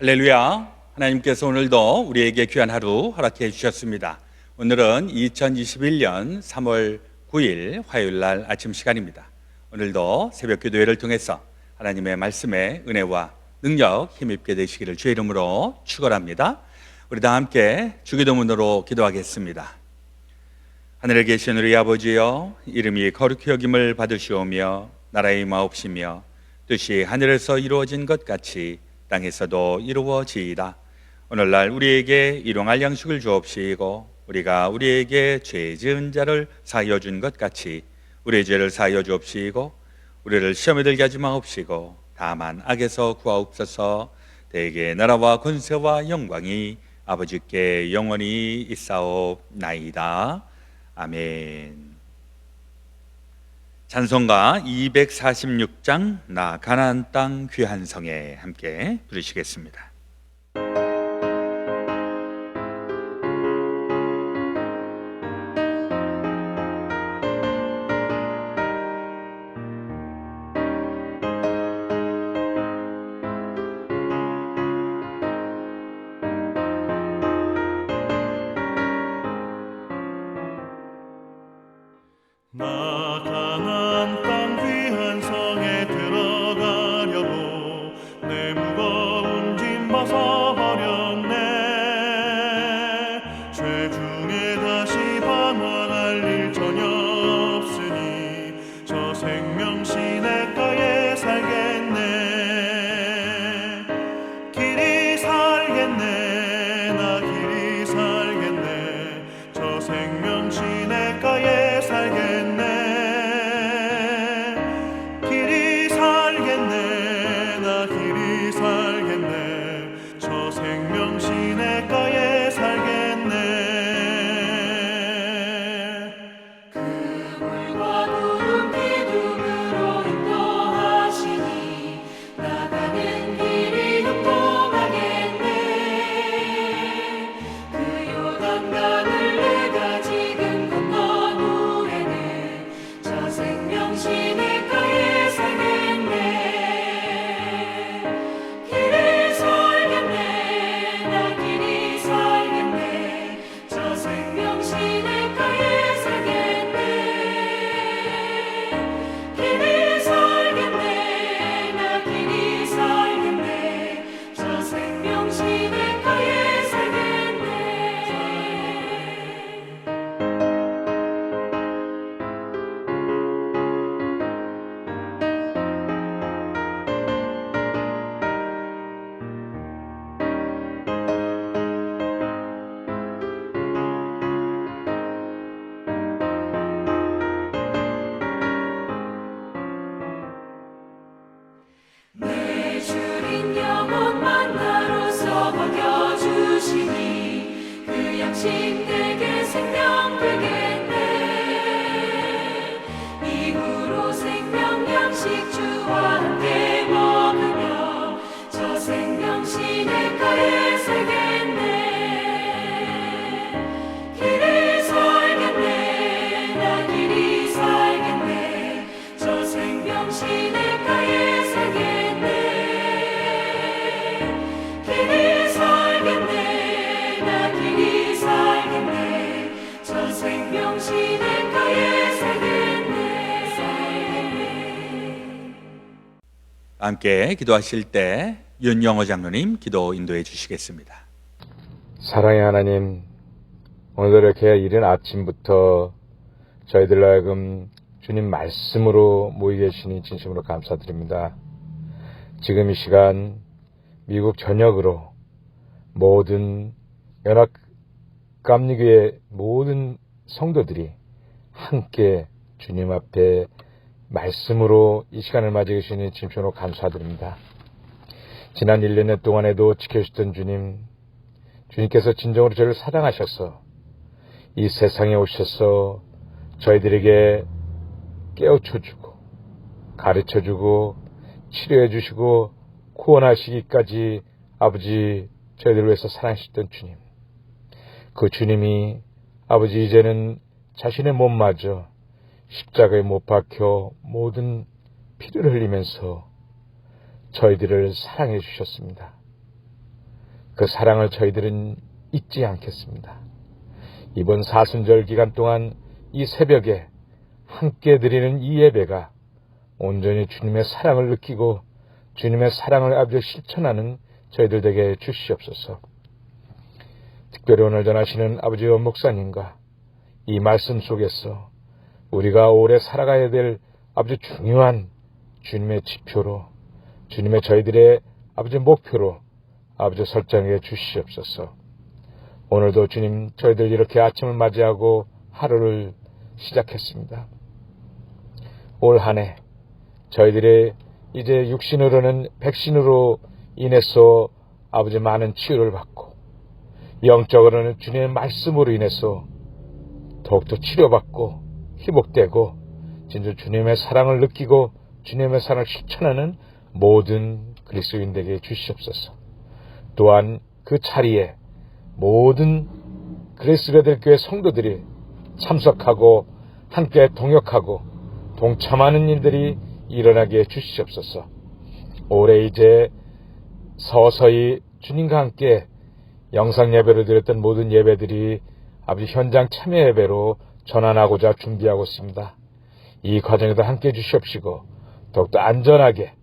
할렐루야. 하나님께서 오늘도 우리에게 귀한 하루 허락해 주셨습니다. 오늘은 2021년 3월 9일 화요일 날 아침 시간입니다. 오늘도 새벽 기도회를 통해서 하나님의 말씀에 은혜와 능력 힘입게 되시기를 주의 이름으로 축원합니다. 우리 다 함께 주기도문으로 기도하겠습니다. 하늘에 계신 우리 아버지여, 이름이 거룩히 여김을 받으시오며 나라의 임하옵시며 뜻이 하늘에서 이루어진 것 같이 땅에서도 이루어지이다. 오늘날 우리에게 일용할 양식을 주옵시고 우리가 우리에게 죄 지은 자를 사하여 준 것 같이 우리의 죄를 사하여 주옵시고 우리를 시험에 들게 하지 마옵시고 다만 악에서 구하옵소서. 대개 나라와 권세와 영광이 아버지께 영원히 있사옵나이다. 아멘. 찬송가 246장 나 가나안 땅 귀한 성에 함께 부르시겠습니다. 나 가나안 땅 귀한 성에 들어가려고 내 무거운 짐 음식 내게 생명 되겠네. 이후로 생명 양식 주와 함께 먹으며 저 생명시 내가에 살겠네. 길이 살겠네. 나 길이 살겠네. 저 생명시 내가에 살겠네. 길이 살겠네. 나 길이 살겠네. 저 생명시 내가에 살겠네. 함께 기도하실 때 윤영호 장로님 기도 인도해 주시겠습니다. 사랑의 하나님, 오늘도 이렇게 이른 아침부터 저희들로 하여금 주님 말씀으로 모이 계시니 진심으로 감사드립니다. 지금 이 시간 미국 전역으로 모든 연합감리교회 모든 성도들이 함께 주님 앞에 말씀으로 이 시간을 맞이해 주시니 진심으로 감사드립니다. 지난 1년 동안에도 지켜주셨던 주님께서 진정으로 저를 사랑하셔서 이 세상에 오셔서 저희들에게 깨우쳐주고 가르쳐주고 치료해주시고 구원하시기까지 아버지 저희들을 위해서 사랑하셨던 주님, 그 주님이 아버지 이제는 자신의 몸마저 십자가에 못 박혀 모든 피를 흘리면서 저희들을 사랑해 주셨습니다. 그 사랑을 저희들은 잊지 않겠습니다. 이번 사순절 기간 동안 이 새벽에 함께 드리는 이 예배가 온전히 주님의 사랑을 느끼고 주님의 사랑을 아버지 실천하는 저희들 되게 주시옵소서. 특별히 오늘 전하시는 아버지 목사님과 이 말씀 속에서 우리가 오래 살아가야 될 아버지 중요한 주님의 지표로, 주님의 저희들의 아버지 목표로 아버지 설정해 주시옵소서. 오늘도 주님 저희들 이렇게 아침을 맞이하고 하루를 시작했습니다. 올 한 해 저희들의 이제 육신으로는 백신으로 인해서 아버지 많은 치유를 받고 영적으로는 주님의 말씀으로 인해서 더욱더 치료받고 회복되고 진짜 주님의 사랑을 느끼고 주님의 사랑을 실천하는 모든 그리스도인들에게 주시옵소서. 또한 그 자리에 모든 그리스도인들 교회 성도들이 참석하고 함께 동역하고 동참하는 일들이 일어나게 해주시옵소서. 올해 이제 서서히 주님과 함께 영상 예배를 드렸던 모든 예배들이 아버지 현장 참여 예배로 전환하고자 준비하고 있습니다. 이 과정에도 함께 해주시옵시고 더욱더 안전하게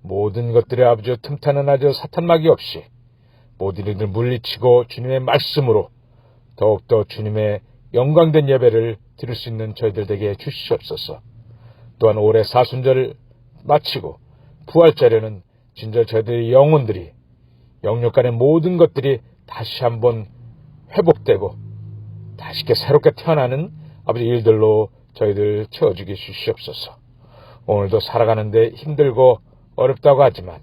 모든 것들의 아버지 틈타는 아주 사탄막이 없이 모든 일들 물리치고 주님의 말씀으로 더욱더 주님의 영광된 예배를 드릴 수 있는 저희들 되게 해주시옵소서. 또한 올해 사순절을 마치고 부활절에는 진짜 저희들의 영혼들이 영육간의 모든 것들이 다시 한번 회복되고 다시 이렇게 새롭게 태어나는 아버지 일들로 저희들 채워주게 주시옵소서. 오늘도 살아가는데 힘들고 어렵다고 하지만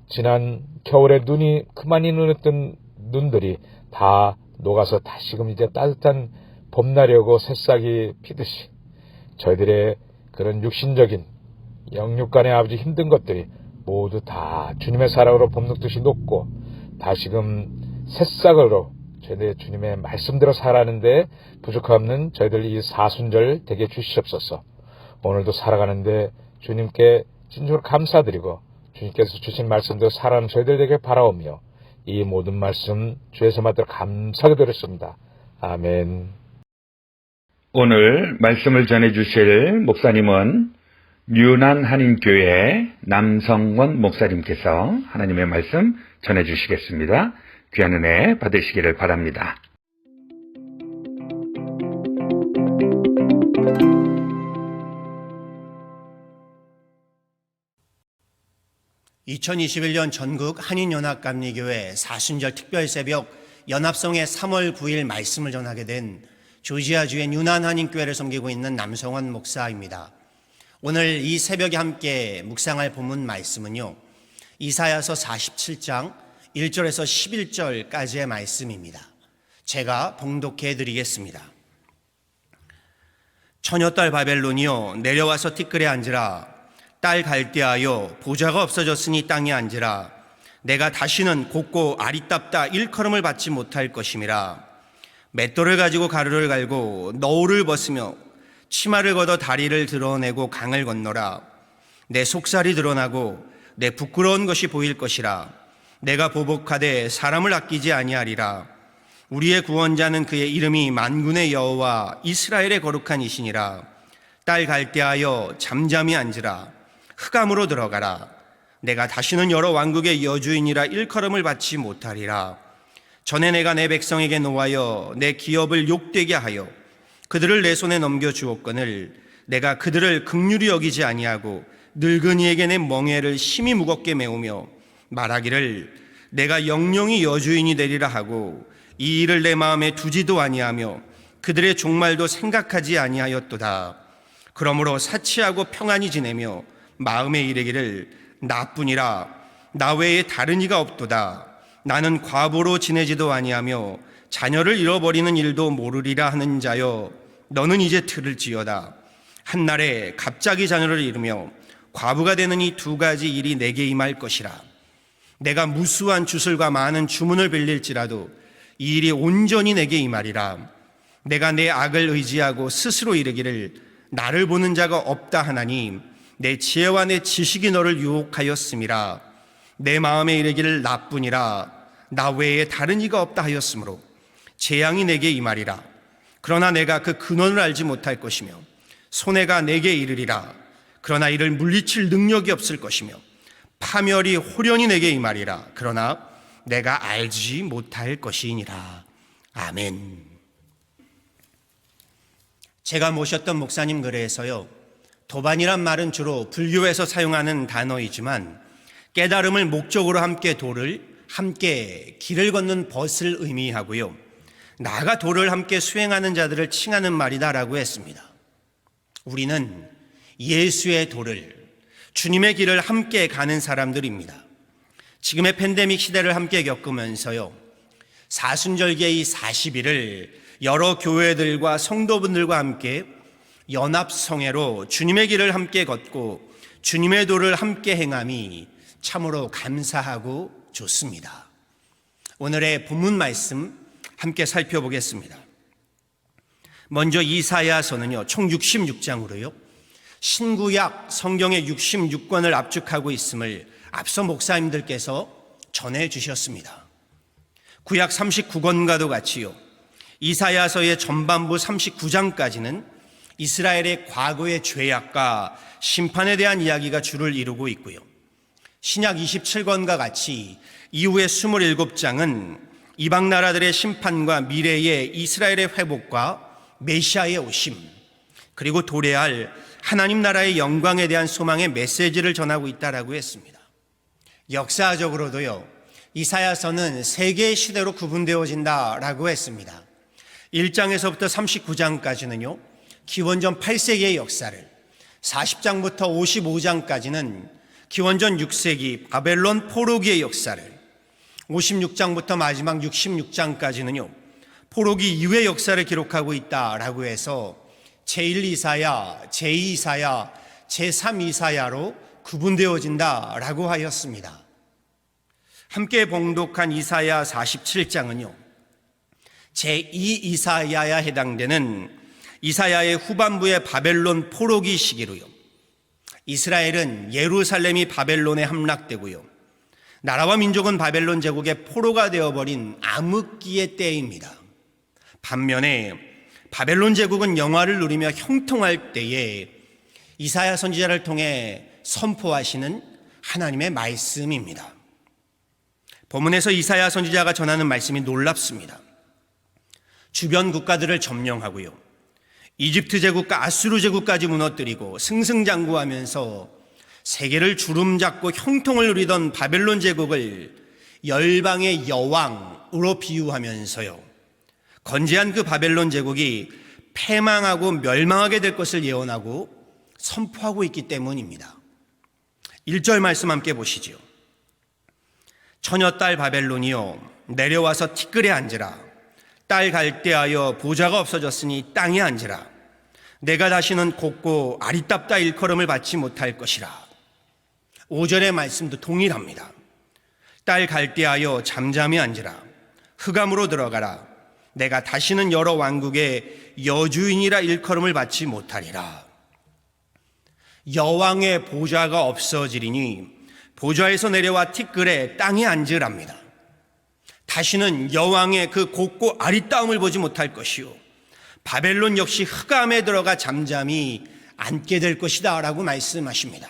지난 겨울에 눈이 그만이 눈었던 눈들이 다 녹아서 다시금 이제 따뜻한 봄날이 오고 새싹이 피듯이 저희들의 그런 육신적인 영육간의 아버지 힘든 것들이 모두 다 주님의 사랑으로 봄녹듯이 녹고 다시금 새싹으로 저희들 주님의 말씀대로 살아가는데 부족함 없는 저희들 이 사순절 되게 주시옵소서. 오늘도 살아가는데 주님께 진심으로 감사드리고 주님께서 주신 말씀대로 살아가는 저희들에게 바라오며 이 모든 말씀 주에서 받도록 감사하게 드렸습니다. 아멘. 오늘 말씀을 전해주실 목사님은 유난 한인교회 남성원 목사님께서 하나님의 말씀 전해주시겠습니다. 귀한 은혜 받으시기를 바랍니다. 2021년 전국 한인연합감리교회 사순절 특별새벽 연합성회 3월 9일 말씀을 전하게 된 조지아주의 유난 한인교회를 섬기고 있는 남성원 목사입니다. 오늘 이 새벽에 함께 묵상할 본문 말씀은요, 이사야서 47장 1절에서 11절까지의 말씀입니다. 제가 봉독해 드리겠습니다. 처녀딸 바벨론이여 내려와서 티끌에 앉으라. 딸 갈대하여 보좌가 없어졌으니 땅에 앉으라. 내가 다시는 곱고 아리답다 일컬음을 받지 못할 것임이라. 맷돌을 가지고 가루를 갈고 너울을 벗으며 치마를 걷어 다리를 드러내고 강을 건너라. 내 속살이 드러나고 내 부끄러운 것이 보일 것이라. 내가 보복하되 사람을 아끼지 아니하리라. 우리의 구원자는 그의 이름이 만군의 여호와 이스라엘의 거룩한 이시니라. 딸 갈대하여 잠잠히 앉으라. 흑암으로 들어가라. 내가 다시는 여러 왕국의 여주인이라 일컬음을 받지 못하리라. 전에 내가 내 백성에게 노하여 내 기업을 욕되게 하여 그들을 내 손에 넘겨주었거늘 내가 그들을 긍휼히 여기지 아니하고 늙은이에게 내 멍에를 심히 무겁게 메우며 말하기를 내가 영영이 여주인이 되리라 하고 이 일을 내 마음에 두지도 아니하며 그들의 종말도 생각하지 아니하였도다. 그러므로 사치하고 평안히 지내며 마음에 이르기를 나뿐이라 나 외에 다른 이가 없도다. 나는 과부로 지내지도 아니하며 자녀를 잃어버리는 일도 모르리라 하는 자여 너는 이제 들을지어다. 한날에 갑자기 자녀를 잃으며 과부가 되는 이 두 가지 일이 내게 임할 것이라. 내가 무수한 주술과 많은 주문을 빌릴지라도 이 일이 온전히 내게 임하리라. 내가 내 악을 의지하고 스스로 이르기를 나를 보는 자가 없다 하나니 내 지혜와 내 지식이 너를 유혹하였음이라. 내 마음에 이르기를 나뿐이라 나 외에 다른 이가 없다 하였으므로 재앙이 내게 임하리라. 그러나 내가 그 근원을 알지 못할 것이며 손해가 내게 이르리라. 그러나 이를 물리칠 능력이 없을 것이며 파멸이 호련히 내게 임하리라. 그러나 내가 알지 못할 것이니라. 아멘. 제가 모셨던 목사님 글에서요, 도반이란 말은 주로 불교에서 사용하는 단어이지만 깨달음을 목적으로 함께 도를, 함께 길을 걷는 벗을 의미하고요, 나아가 도를 함께 수행하는 자들을 칭하는 말이다라고 했습니다. 우리는 예수의 도를, 주님의 길을 함께 가는 사람들입니다. 지금의 팬데믹 시대를 함께 겪으면서요, 사순절기의 이 40일을 여러 교회들과 성도분들과 함께 연합성회로 주님의 길을 함께 걷고 주님의 도를 함께 행함이 참으로 감사하고 좋습니다. 오늘의 본문 말씀 함께 살펴보겠습니다. 먼저 이사야서는요, 총 66장으로요, 신구약 성경의 66권을 압축하고 있음을 앞서 목사님들께서 전해 주셨습니다. 구약 39권과도 같이요, 이사야서의 전반부 39장까지는 이스라엘의 과거의 죄악과 심판에 대한 이야기가 주를 이루고 있고요, 신약 27권과 같이 이후의 27장은 이방 나라들의 심판과 미래의 이스라엘의 회복과 메시아의 오심, 그리고 도래할 하나님 나라의 영광에 대한 소망의 메시지를 전하고 있다라고 했습니다. 역사적으로도요, 이사야서는 세 개의 시대로 구분되어진다라고 했습니다. 1장에서부터 39장까지는요, 기원전 8세기의 역사를, 40장부터 55장까지는 기원전 6세기 바벨론 포로기의 역사를, 56장부터 마지막 66장까지는요, 포로기 이후의 역사를 기록하고 있다라고 해서 제1 이사야, 제2 이사야, 제3 이사야로 구분되어진다라고 하였습니다. 함께 봉독한 이사야 47장은요, 제2 이사야에 해당되는 이사야의 후반부의 바벨론 포로기 시기로요, 이스라엘은 예루살렘이 바벨론에 함락되고요, 나라와 민족은 바벨론 제국의 포로가 되어버린 암흑기의 때입니다. 반면에 바벨론 제국은 영화를 누리며 형통할 때에 이사야 선지자를 통해 선포하시는 하나님의 말씀입니다. 본문에서 이사야 선지자가 전하는 말씀이 놀랍습니다. 주변 국가들을 점령하고요, 이집트 제국과 아수르 제국까지 무너뜨리고 승승장구하면서 세계를 주름잡고 형통을 누리던 바벨론 제국을 열방의 여왕으로 비유하면서요, 건재한 그 바벨론 제국이 패망하고 멸망하게 될 것을 예언하고 선포하고 있기 때문입니다. 1절 말씀 함께 보시지요. 처녀딸 바벨론이여 내려와서 티끌에 앉으라. 딸 갈대하여 보좌가 없어졌으니 땅에 앉으라. 내가 다시는 곱고 아리따다 일컬음을 받지 못할 것이라. 5절의 말씀도 동일합니다. 딸 갈대하여 잠잠히 앉으라. 흑암으로 들어가라. 내가 다시는 여러 왕국의 여주인이라 일컬음을 받지 못하리라. 여왕의 보좌가 없어지리니 보좌에서 내려와 티끌에 땅에 앉으랍니다. 다시는 여왕의 그 곱고 아리따움을 보지 못할 것이요 바벨론 역시 흑암에 들어가 잠잠히 앉게 될 것이다 라고 말씀하십니다.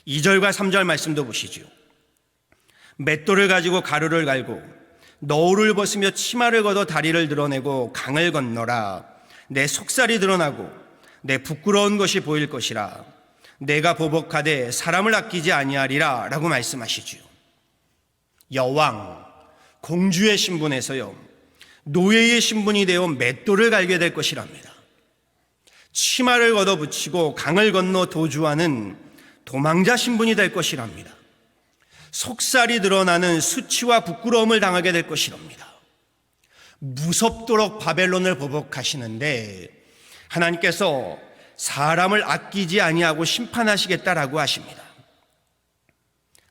2절과 3절 말씀도 보시죠. 맷돌을 가지고 가루를 갈고 너울을 벗으며 치마를 걷어 다리를 드러내고 강을 건너라. 내 속살이 드러나고 내 부끄러운 것이 보일 것이라. 내가 보복하되 사람을 아끼지 아니하리라 라고 말씀하시죠. 여왕, 공주의 신분에서요 노예의 신분이 되어 맷돌을 갈게 될 것이랍니다. 치마를 걷어붙이고 강을 건너 도주하는 도망자 신분이 될 것이랍니다. 속살이 드러나는 수치와 부끄러움을 당하게 될 것이랍니다. 무섭도록 바벨론을 보복하시는데 하나님께서 사람을 아끼지 아니하고 심판하시겠다라고 하십니다.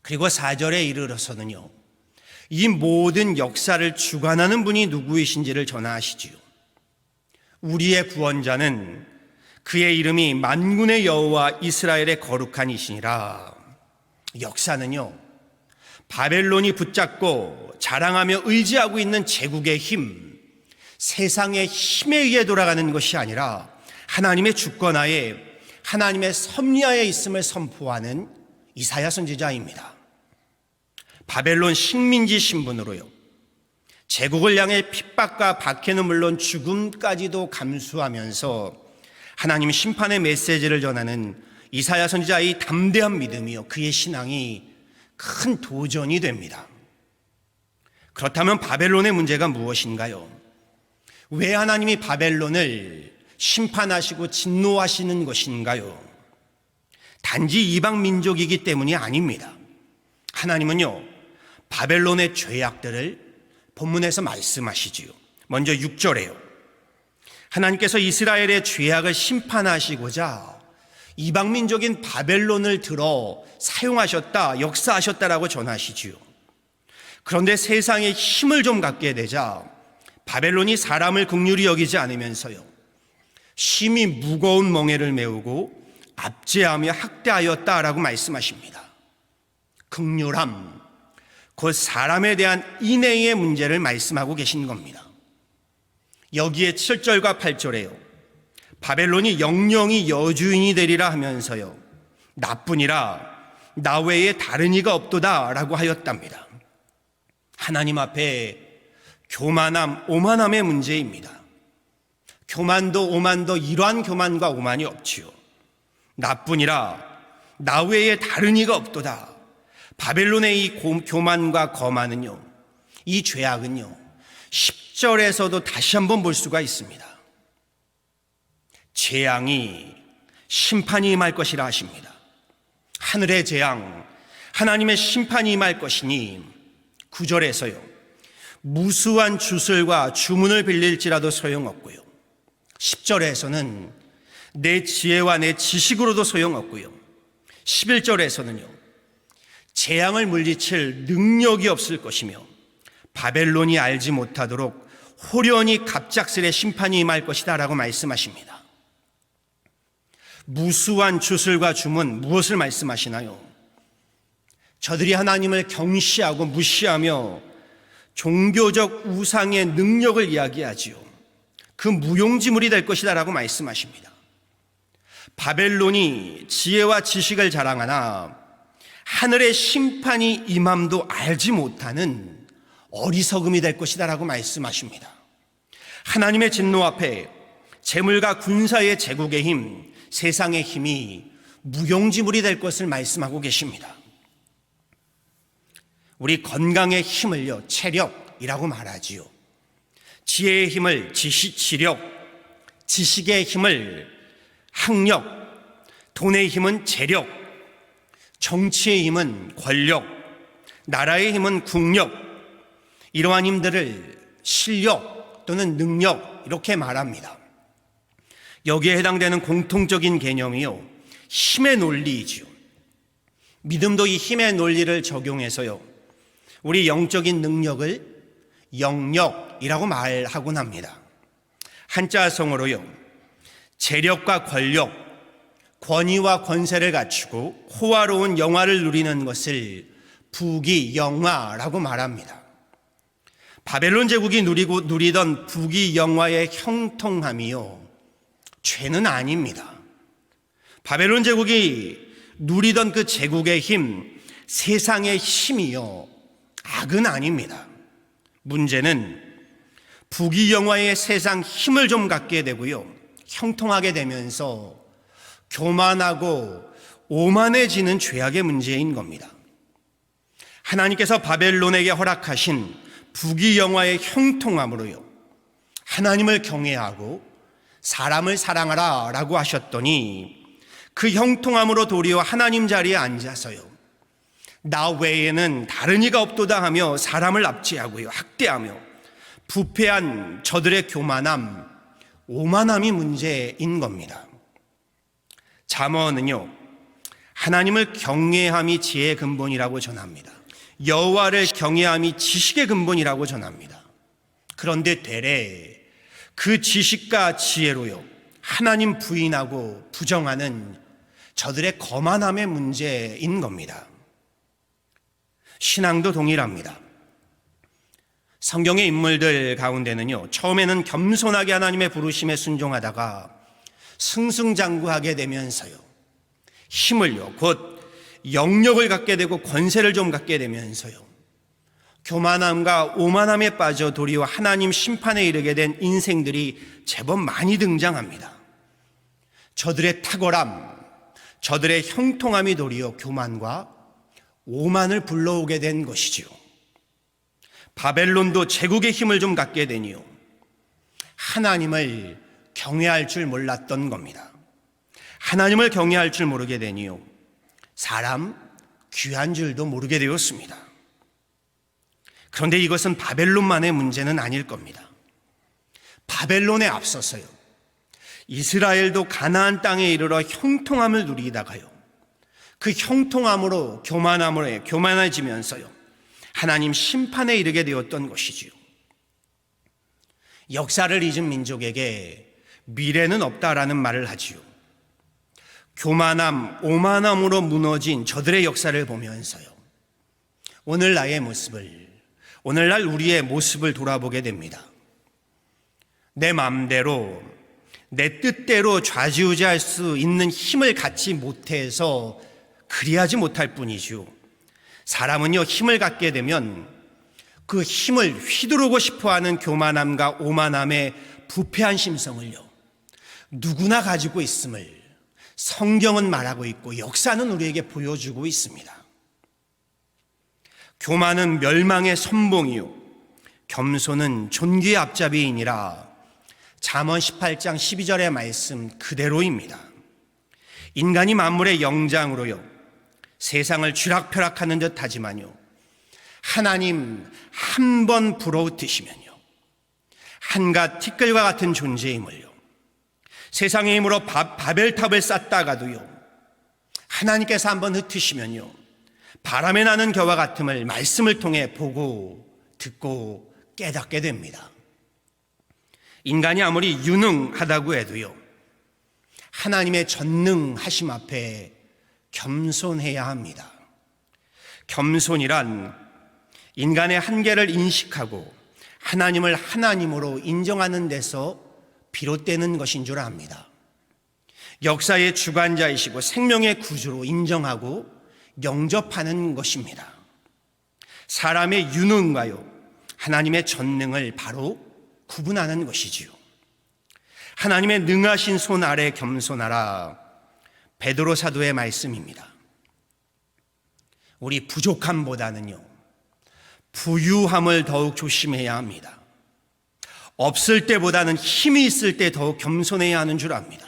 그리고 4절에 이르러서는요 이 모든 역사를 주관하는 분이 누구이신지를 전하시지요. 우리의 구원자는 그의 이름이 만군의 여호와 이스라엘의 거룩한 이시니라. 역사는요 바벨론이 붙잡고 자랑하며 의지하고 있는 제국의 힘, 세상의 힘에 의해 돌아가는 것이 아니라 하나님의 주권하에, 하나님의 섭리하에 있음을 선포하는 이사야 선지자입니다. 바벨론 식민지 신분으로요 제국을 향해 핍박과 박해는 물론 죽음까지도 감수하면서 하나님 심판의 메시지를 전하는 이사야 선지자의 담대한 믿음이요 그의 신앙이 큰 도전이 됩니다. 그렇다면 바벨론의 문제가 무엇인가요? 왜 하나님이 바벨론을 심판하시고 진노하시는 것인가요? 단지 이방 민족이기 때문이 아닙니다. 하나님은요 바벨론의 죄악들을 본문에서 말씀하시지요. 먼저 6절에요 하나님께서 이스라엘의 죄악을 심판하시고자 이방 민족인 바벨론을 들어 사용하셨다, 역사하셨다라고 전하시지요. 그런데 세상에 힘을 좀 갖게 되자 바벨론이 사람을 긍휼히 여기지 않으면서요 심히 무거운 멍에를 메우고 압제하며 학대하였다라고 말씀하십니다. 긍휼함, 곧 사람에 대한 인애의 문제를 말씀하고 계신 겁니다. 여기에 7절과 8절에요 바벨론이 영영이 여주인이 되리라 하면서요 나뿐이라 나 외에 다른 이가 없도다 라고 하였답니다. 하나님 앞에 교만함, 오만함의 문제입니다. 교만도 오만도 이러한 교만과 오만이 없지요. 나뿐이라 나 외에 다른 이가 없도다. 바벨론의 이 교만과 거만은요 이 죄악은요 10절에서도 다시 한번 볼 수가 있습니다. 재앙이 심판이 임할 것이라 하십니다. 하늘의 재앙, 하나님의 심판이 임할 것이니 9절에서요 무수한 주술과 주문을 빌릴지라도 소용없고요 10절에서는 내 지혜와 내 지식으로도 소용없고요 11절에서는요 재앙을 물리칠 능력이 없을 것이며 바벨론이 알지 못하도록 호련히 갑작스레 심판이 임할 것이다 라고 말씀하십니다. 무수한 주술과 주문, 무엇을 말씀하시나요? 저들이 하나님을 경시하고 무시하며 종교적 우상의 능력을 이야기하지요. 그 무용지물이 될 것이다 라고 말씀하십니다. 바벨론이 지혜와 지식을 자랑하나 하늘의 심판이 임함도 알지 못하는 어리석음이 될 것이다 라고 말씀하십니다. 하나님의 진노 앞에 재물과 군사의 제국의 힘, 세상의 힘이 무용지물이 될 것을 말씀하고 계십니다. 우리 건강의 힘을요 체력이라고 말하지요. 지혜의 힘을 지력, 지식의 힘을 학력, 돈의 힘은 재력, 정치의 힘은 권력, 나라의 힘은 국력, 이러한 힘들을 실력 또는 능력 이렇게 말합니다. 여기에 해당되는 공통적인 개념이요, 힘의 논리이지요. 믿음도 이 힘의 논리를 적용해서요, 우리 영적인 능력을 영력이라고 말하곤 합니다. 한자성어로요, 재력과 권력, 권위와 권세를 갖추고 호화로운 영화를 누리는 것을 부귀영화라고 말합니다. 바벨론 제국이 누리던 부귀영화의 형통함이요, 죄는 아닙니다. 바벨론 제국이 누리던 그 제국의 힘, 세상의 힘이요, 악은 아닙니다. 문제는 부귀영화의 세상 힘을 좀 갖게 되고요, 형통하게 되면서 교만하고 오만해지는 죄악의 문제인 겁니다. 하나님께서 바벨론에게 허락하신 부귀영화의 형통함으로요, 하나님을 경외하고 사람을 사랑하라 라고 하셨더니 그 형통함으로 도리어 하나님 자리에 앉아서요, 나 외에는 다른 이가 없도다 하며 사람을 압제하고요, 학대하며 부패한 저들의 교만함, 오만함이 문제인 겁니다. 잠언은요, 하나님을 경외함이 지혜의 근본이라고 전합니다. 여호와를 경외함이 지식의 근본이라고 전합니다. 그런데 되레 그 지식과 지혜로요, 하나님 부인하고 부정하는 저들의 거만함의 문제인 겁니다. 신앙도 동일합니다. 성경의 인물들 가운데는요, 처음에는 겸손하게 하나님의 부르심에 순종하다가 승승장구하게 되면서요, 힘을요, 곧 영력을 갖게 되고 권세를 좀 갖게 되면서요, 교만함과 오만함에 빠져 도리어 하나님 심판에 이르게 된 인생들이 제법 많이 등장합니다. 저들의 탁월함, 저들의 형통함이 도리어 교만과 오만을 불러오게 된 것이지요. 바벨론도 제국의 힘을 좀 갖게 되니요, 하나님을 경외할 줄 몰랐던 겁니다. 하나님을 경외할 줄 모르게 되니요, 사람 귀한 줄도 모르게 되었습니다. 그런데 이것은 바벨론만의 문제는 아닐 겁니다. 바벨론에 앞서서요, 이스라엘도 가나안 땅에 이르러 형통함을 누리다가요, 그 형통함으로 교만해지면서요, 하나님 심판에 이르게 되었던 것이지요. 역사를 잊은 민족에게 미래는 없다라는 말을 하지요. 교만함, 오만함으로 무너진 저들의 역사를 보면서요, 오늘날 우리의 모습을 돌아보게 됩니다. 내 마음대로, 내 뜻대로 좌지우지할 수 있는 힘을 갖지 못해서 그리하지 못할 뿐이죠. 사람은요, 힘을 갖게 되면 그 힘을 휘두르고 싶어하는 교만함과 오만함의 부패한 심성을요, 누구나 가지고 있음을 성경은 말하고 있고 역사는 우리에게 보여주고 있습니다. 교만은 멸망의 선봉이요, 겸손은 존귀의 앞잡이이니라. 잠언 18장 12절의 말씀 그대로입니다. 인간이 만물의 영장으로요, 세상을 쥐락펴락하는 듯 하지만요, 하나님 한 번 부러뜨시면요, 한갓 티끌과 같은 존재임을요, 세상의 힘으로 바벨탑을 쌓다가도요, 하나님께서 한번 흩으시면요, 바람에 나는 겨와 같음을 말씀을 통해 보고 듣고 깨닫게 됩니다. 인간이 아무리 유능하다고 해도요, 하나님의 전능하심 앞에 겸손해야 합니다. 겸손이란 인간의 한계를 인식하고 하나님을 하나님으로 인정하는 데서 비롯되는 것인 줄 압니다. 역사의 주관자이시고 생명의 구주로 인정하고 영접하는 것입니다. 사람의 유능과요, 하나님의 전능을 바로 구분하는 것이지요. 하나님의 능하신 손 아래 겸손하라, 베드로 사도의 말씀입니다. 우리 부족함보다는요, 부유함을 더욱 조심해야 합니다. 없을 때보다는 힘이 있을 때 더욱 겸손해야 하는 줄 압니다.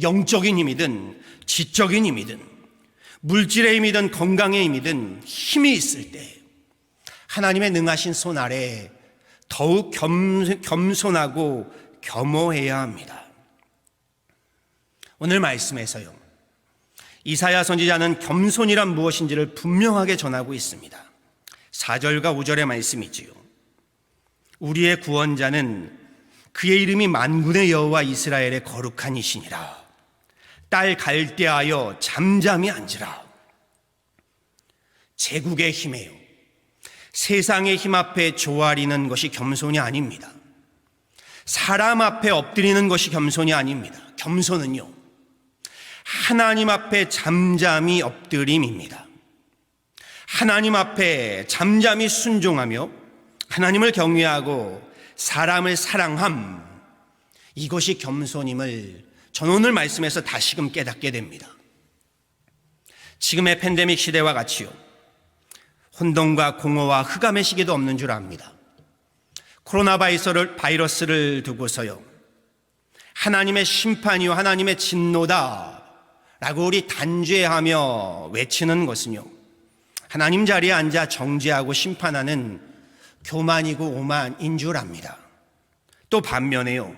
영적인 힘이든 지적인 힘이든 물질의 힘이든 건강의 힘이든 힘이 있을 때 하나님의 능하신 손 아래 더욱 겸손하고 겸허해야 합니다. 오늘 말씀에서요, 이사야 선지자는 겸손이란 무엇인지를 분명하게 전하고 있습니다. 4절과 5절의 말씀이지요. 우리의 구원자는 그의 이름이 만군의 여호와 이스라엘의 거룩한 이시니라. 딸 갈대하여 잠잠히 앉으라. 제국의 힘에요, 세상의 힘 앞에 조아리는 것이 겸손이 아닙니다. 사람 앞에 엎드리는 것이 겸손이 아닙니다. 겸손은요, 하나님 앞에 잠잠히 엎드림입니다. 하나님 앞에 잠잠히 순종하며 하나님을 경외하고 사람을 사랑함, 이것이 겸손임을 저는 오늘 말씀에서 다시금 깨닫게 됩니다. 지금의 팬데믹 시대와 같이요, 혼돈과 공허와 흑암의 시기도 없는 줄 압니다. 코로나 바이러스를 두고서요, 하나님의 심판이요 하나님의 진노다 라고 우리 단죄하며 외치는 것은요, 하나님 자리에 앉아 정죄하고 심판하는 교만이고 오만인 줄 압니다. 또 반면에요,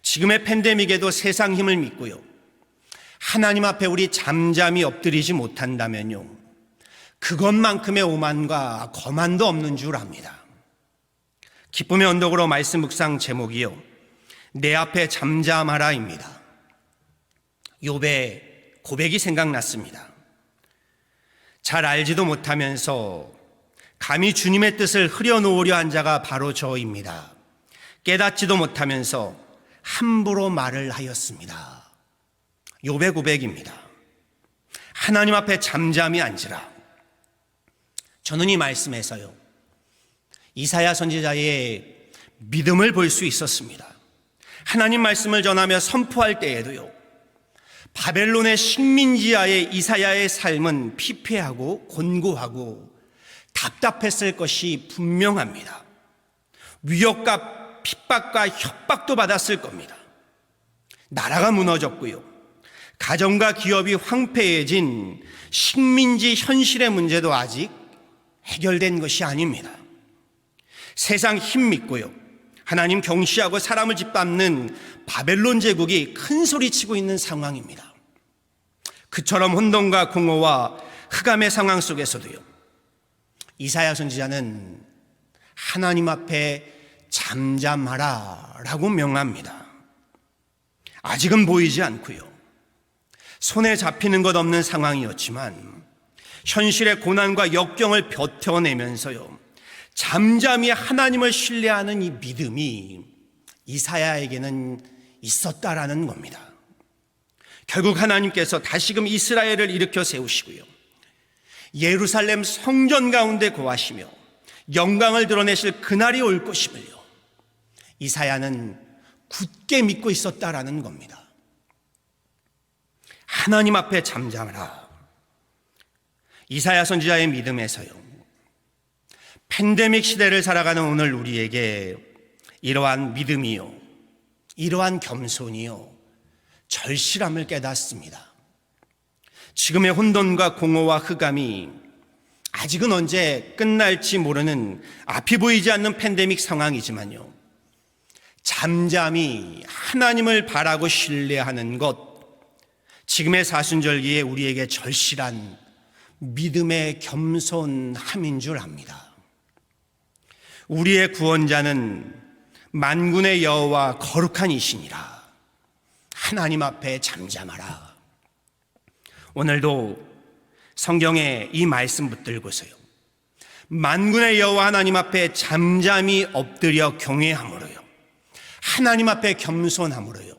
지금의 팬데믹에도 세상 힘을 믿고요, 하나님 앞에 우리 잠잠히 엎드리지 못한다면요, 그것만큼의 오만과 거만도 없는 줄 압니다. 기쁨의 언덕으로 말씀 묵상 제목이요, 내 앞에 잠잠하라입니다. 욥의 고백이 생각났습니다. 잘 알지도 못하면서 감히 주님의 뜻을 흐려놓으려 한 자가 바로 저입니다. 깨닫지도 못하면서 함부로 말을 하였습니다. 욥의 고백입니다. 하나님 앞에 잠잠히 앉으라. 저는 이 말씀에서요, 이사야 선지자의 믿음을 볼 수 있었습니다. 하나님 말씀을 전하며 선포할 때에도요, 바벨론의 식민지하에 이사야의 삶은 피폐하고 곤고하고 답답했을 것이 분명합니다. 위협과 핍박과 협박도 받았을 겁니다. 나라가 무너졌고요, 가정과 기업이 황폐해진 식민지 현실의 문제도 아직 해결된 것이 아닙니다. 세상 힘 믿고요, 하나님 경시하고 사람을 짓밟는 바벨론 제국이 큰 소리치고 있는 상황입니다. 그처럼 혼돈과 공허와 흑암의 상황 속에서도요, 이사야 선지자는 하나님 앞에 잠잠하라 라고 명합니다. 아직은 보이지 않고요, 손에 잡히는 것 없는 상황이었지만 현실의 고난과 역경을 버텨내면서요, 잠잠히 하나님을 신뢰하는 이 믿음이 이사야에게는 있었다라는 겁니다. 결국 하나님께서 다시금 이스라엘을 일으켜 세우시고요, 예루살렘 성전 가운데 거하시며 영광을 드러내실 그날이 올 것임을요, 이사야는 굳게 믿고 있었다라는 겁니다. 하나님 앞에 잠잠하라. 이사야 선지자의 믿음에서요, 팬데믹 시대를 살아가는 오늘 우리에게 이러한 믿음이요, 이러한 겸손이요, 절실함을 깨닫습니다. 지금의 혼돈과 공허와 흑암이 아직은 언제 끝날지 모르는 앞이 보이지 않는 팬데믹 상황이지만요, 잠잠히 하나님을 바라고 신뢰하는 것, 지금의 사순절기에 우리에게 절실한 믿음의 겸손함인 줄 압니다. 우리의 구원자는 만군의 여호와 거룩한 이시니라. 하나님 앞에 잠잠하라. 오늘도 성경의 이 말씀 붙들고서요, 만군의 여호와 하나님 앞에 잠잠히 엎드려 경외함으로요, 하나님 앞에 겸손함으로요,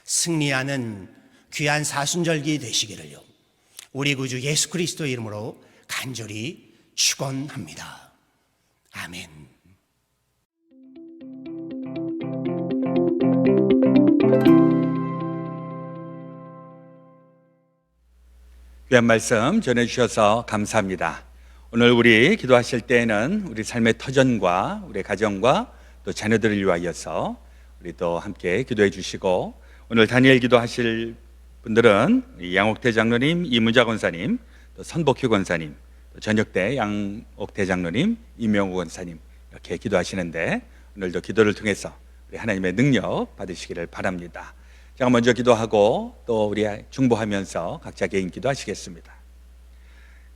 승리하는 귀한 사순절기 되시기를요, 우리 구주 예수 그리스도의 이름으로 간절히 축원합니다. 아멘. 귀한 말씀 전해주셔서 감사합니다. 오늘 우리 기도하실 때에는 우리 삶의 터전과 우리 가정과 또 자녀들을 위하여서 우리 또 함께 기도해 주시고, 오늘 다니엘 기도하실 분들은 양옥대 장로님, 이문자 권사님, 또 선복희 권사님, 또 전역대 양옥대 장로님, 이명우 권사님, 이렇게 기도하시는데 오늘도 기도를 통해서 우리 하나님의 능력 받으시기를 바랍니다. 제가 먼저 기도하고 또 우리 중보하면서 각자 개인 기도하시겠습니다.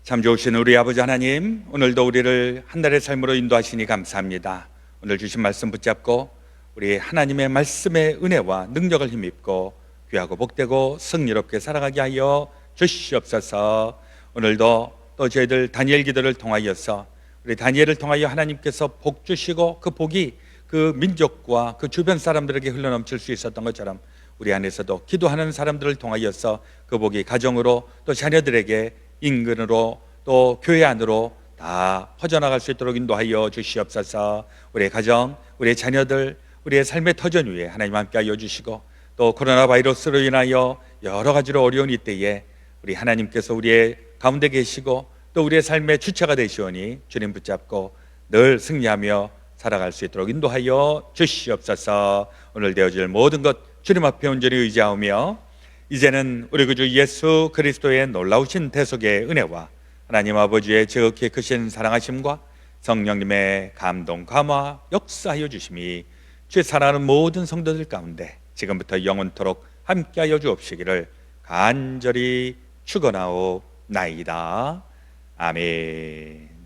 참 좋으신 우리 아버지 하나님, 오늘도 우리를 한 달의 삶으로 인도하시니 감사합니다. 오늘 주신 말씀 붙잡고 우리 하나님의 말씀의 은혜와 능력을 힘입고 귀하고 복되고 승리롭게 살아가게 하여 주시옵소서. 오늘도 또 저희들 다니엘 기도를 통하여서 우리 다니엘을 통하여 하나님께서 복 주시고 그 복이 그 민족과 그 주변 사람들에게 흘러넘칠 수 있었던 것처럼 우리 안에서도 기도하는 사람들을 통하여서 그 복이 가정으로 또 자녀들에게 인근으로 또 교회 안으로 다 퍼져나갈 수 있도록 인도하여 주시옵소서. 우리의 가정, 우리의 자녀들, 우리의 삶의 터전 위에 하나님 함께 하여 주시고 또 코로나 바이러스로 인하여 여러 가지로 어려운 이때에 우리 하나님께서 우리의 가운데 계시고 또 우리의 삶의 주체가 되시오니 주님 붙잡고 늘 승리하며 살아갈 수 있도록 인도하여 주시옵소서. 오늘 되어질 모든 것 주님 앞에 온전히 의지하오며 이제는 우리 구주 예수 그리스도의 놀라우신 대속의 은혜와 하나님 아버지의 지극히 크신 사랑하심과 성령님의 감동 감화 역사하여 주심이 주의 사랑하는 모든 성도들 가운데 지금부터 영원토록 함께하여 주옵시기를 간절히 축원하옵나이다. 아멘.